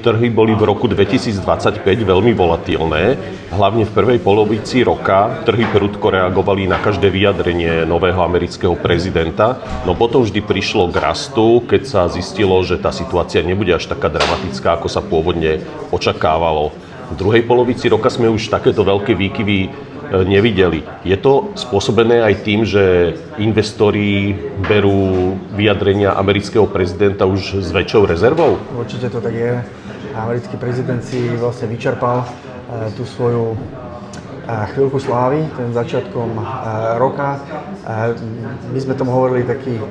trhy boli v roku 2025 veľmi volatilné. Hlavne v prvej polovici roka trhy prudko reagovali na každé vyjadrenie nového amerického prezidenta. No potom vždy prišlo k rastu, keď sa zistilo, že tá situácia nebude až taká dramatická, ako sa pôvodne očakávalo. V druhej polovici roka sme už takéto veľké výkyvy nevideli. Je to spôsobené aj tým, že investori berú vyjadrenia amerického prezidenta už s väčšou rezervou? Určite to tak je. Americký prezident si vlastne vyčerpal tú svoju chvíľku slávy, ten začiatkom roka. My sme tomu hovorili taký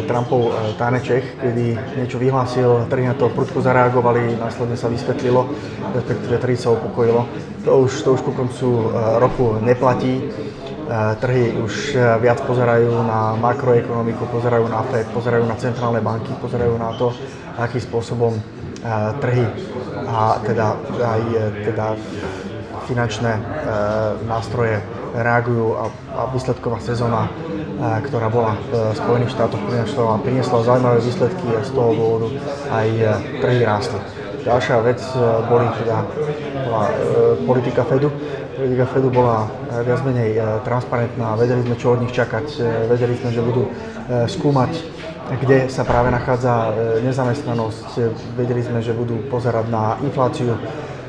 Trumpov taneček, kedy niečo vyhlásil, trhy na to prudko zareagovali, následne sa vysvetlilo, respektíve trhy sa upokojilo. To už ku koncu roku neplatí. Trhy už viac pozerajú na makroekonomiku, pozerajú na FED, pozerajú na centrálne banky, pozerajú na to, akým spôsobom trhy a teda finančné nástroje reagujú a výsledková sezóna, ktorá bola v Spojených štátoch, priniesla zaujímavé výsledky a z toho dôvodu aj trhy rástli. Ďalšia vec bola politika Fedu. Politika Fedu bola viac menej transparentná, vedeli sme, čo od nich čakať, vedeli sme, že budú skúmať, kde sa práve nachádza nezamestnanosť, vedeli sme, že budú pozerať na infláciu.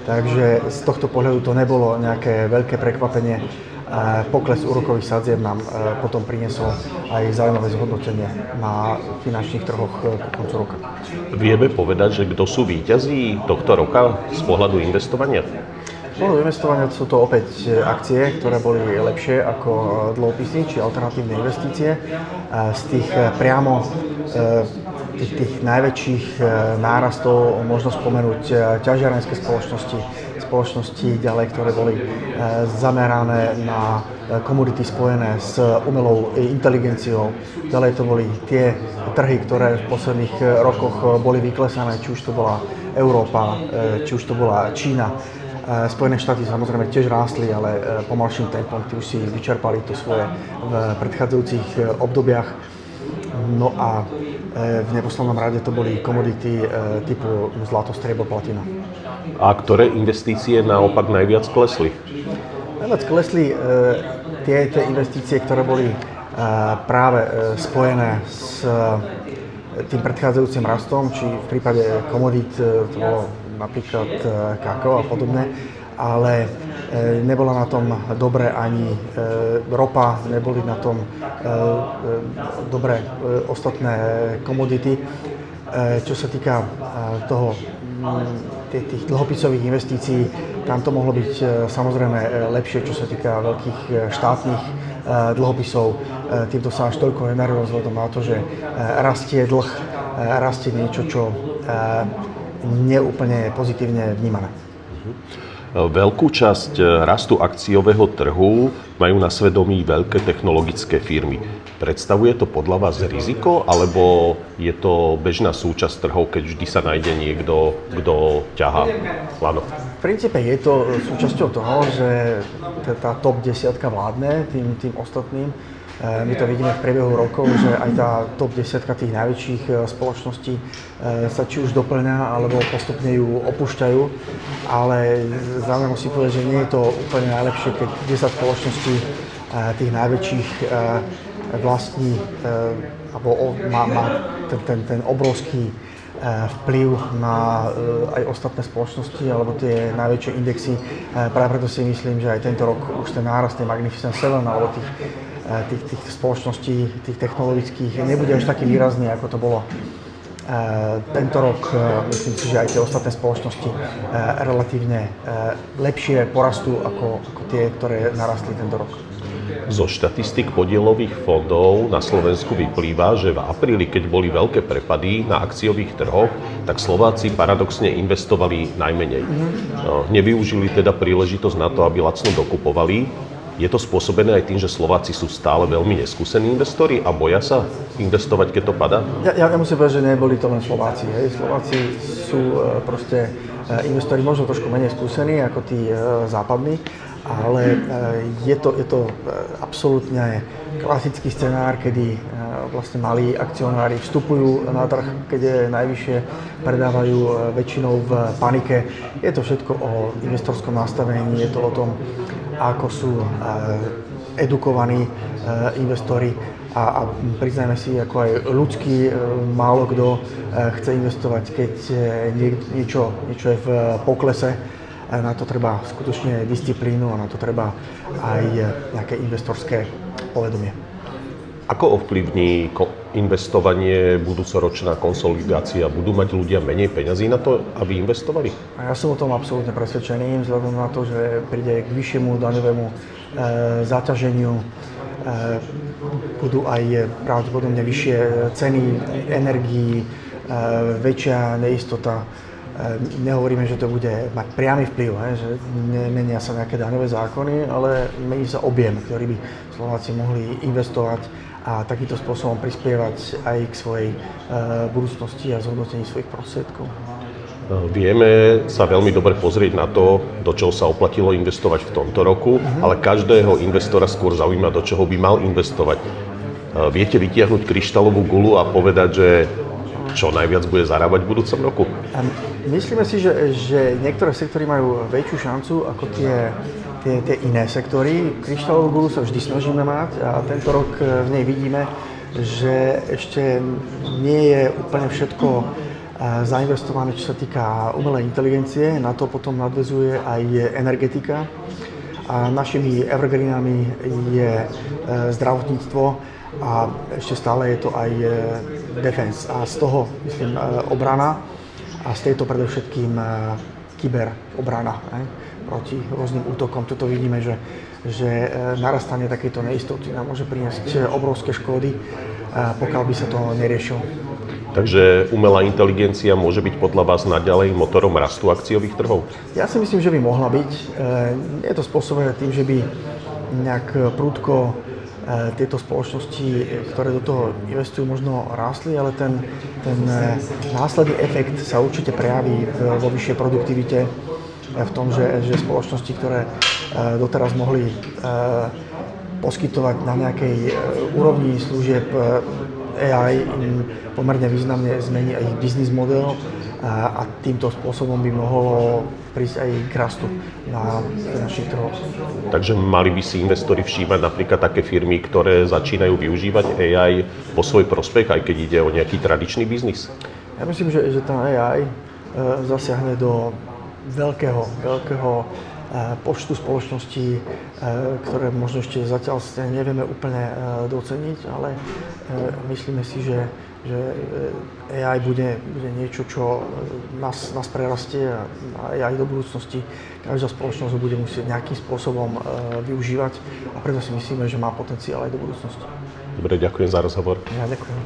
Takže z tohto pohľadu to nebolo nejaké veľké prekvapenie. Pokles úrokových sadzieb nám potom priniesol aj zaujímavé zhodnotenie na finančných trhoch ku koncu roka. Vieme povedať, že kto sú víťazi tohto roka z pohľadu investovania? Z pohľadu investovania sú to opäť akcie, ktoré boli lepšie ako dlhopisy či alternatívne investície. Z tých priamo tých najväčších nárastov možno spomenúť ťažiarenské spoločnosti ďalej, ktoré boli zamerané na komodity spojené s umelou inteligenciou. Ďalej to boli tie trhy, ktoré v posledných rokoch boli vyklesané, či už to bola Európa, či už to bola Čína. Spojené štáty samozrejme tiež rástli, ale pomalším tempom, tí už si vyčerpali to svoje v predchádzajúcich obdobiach. No a v neposlednom rade to boli komodity typu zlato, striebro, platina. A ktoré investície naopak najviac klesli? Najviac klesli tie investície, ktoré boli práve spojené s tým predchádzajúcim rastom, či v prípade komodít to bolo napríklad kakao a podobne, ale nebola na tom dobre ani ropa, neboli na tom dobre ostatné komodity. Čo sa týka tých dlhopisových investícií, tam to mohlo byť samozrejme lepšie, čo sa týka veľkých štátnych dlhopisov. Týmto sa až toľko nedarilo vzhľadom na to, že rastie dlh, rastie niečo, čo neúplne pozitívne vnímané. Veľkú časť rastu akciového trhu majú na svedomí veľké technologické firmy. Predstavuje to podľa vás riziko, alebo je to bežná súčasť trhov, keď vždy sa nájde niekto, kto ťahá lano? V princípe je to súčasťou toho, že tá top 10 vládne tým ostatným. My to vidíme v priebehu rokov, že aj tá top 10 tých najväčších spoločností sa či už doplňa, alebo postupne ju opúšťajú. Ale zároveň musím povedať, že nie je to úplne najlepšie, keď 10 spoločností tých najväčších vlastní, alebo má ten obrovský vplyv na aj ostatné spoločnosti alebo tie najväčšie indexy. Práve preto si myslím, že aj tento rok už ten nárast tej Magnificent Seven alebo tých spoločností, tých technologických, nebude až taký výrazný, ako to bolo tento rok. Myslím si, že aj tie ostatné spoločnosti relatívne lepšie porastú ako tie, ktoré narastli tento rok. Zo štatistik podielových fondov na Slovensku vyplýva, že v apríli, keď boli veľké prepady na akciových trhoch, tak Slováci paradoxne investovali najmenej. Nevyužili teda príležitosť na to, aby lacno dokupovali. Je to spôsobené aj tým, že Slováci sú stále veľmi neskúsení investori a boja sa investovať, keď to padá? Ja musím povedať, že neboli to len Slováci. Slováci sú proste investori možno trošku menej skúsení ako tí západní, ale je to absolútne klasický scenár, kedy vlastne malí akcionári vstupujú na trh, keď je najvyššie, predávajú väčšinou v panike. Je to všetko o investorskom nastavení, je to o tom, ako sú edukovaní investori a priznajme si, ako aj ľudský, málo kto chce investovať, keď niečo je v poklese. Na to treba skutočne disciplínu a na to treba aj nejaké investorské povedomie. Ako ovplyvní investovanie budúcoročná konsolidácia? Budú mať ľudia menej peňazí na to, aby investovali? Ja som o tom absolútne presvedčený, vzhľadom na to, že príde k vyššiemu daňovému zaťaženiu, budú aj pravdepodobne vyššie ceny energií, väčšia neistota. Nehovoríme, že to bude mať priamy vplyv, že nemenia sa nejaké daňové zákony, ale mení sa objem, ktorý by Slováci mohli investovať a takýmto spôsobom prispievať aj k svojej budúcnosti a zhodnotení svojich prostriedkov. Vieme sa veľmi dobre pozrieť na to, do čoho sa oplatilo investovať v tomto roku, ale každého investora skôr zaujíma, do čoho by mal investovať. Viete vytiahnuť kryštálovú guľu a povedať, že čo najviac bude zarábať v budúcom roku? Myslíme si, že niektoré sektory majú väčšiu šancu ako tie iné sektory. Kryštálovú guľu sa vždy snažíme mať a tento rok v nej vidíme, že ešte nie je úplne všetko zainvestované, čo sa týka umelej inteligencie. Na to potom nadväzuje aj energetika. A našimi evergreenami je zdravotníctvo a ešte stále je to aj defense. A z toho, myslím, obrana a z tejto predovšetkým kyberobrana proti rôznym útokom. Tuto vidíme, že narastanie takejto neistoty nám môže priniesť obrovské škody, pokiaľ by sa to neriešilo. Takže umelá inteligencia môže byť podľa vás naďalej motorom rastu akciových trhov? Ja si myslím, že by mohla byť. Je to spôsobené tým, že by nejak prudko tieto spoločnosti, ktoré do toho investujú, možno rástli, ale ten následný efekt sa určite prejaví vo vyššej produktivite, v tom, že spoločnosti, ktoré doteraz mohli poskytovať na nejakej úrovni služieb, AI im pomerne významne zmení aj ich biznis model a týmto spôsobom by mohlo prísť aj k rastu na našich trhoch. Takže mali by si investori všímať napríklad také firmy, ktoré začínajú využívať AI po svoj prospech, aj keď ide o nejaký tradičný biznis? Ja myslím, že tá AI zasiahne do veľkého počtu spoločností, ktoré možno ešte zatiaľ nevieme úplne doceniť, ale myslíme si, že AI bude niečo, čo nás prerastie a aj do budúcnosti každá spoločnosť ho bude musieť nejakým spôsobom využívať a preto si myslíme, že má potenciál aj do budúcnosti. Dobre, ďakujem za rozhovor. Ja ďakujem.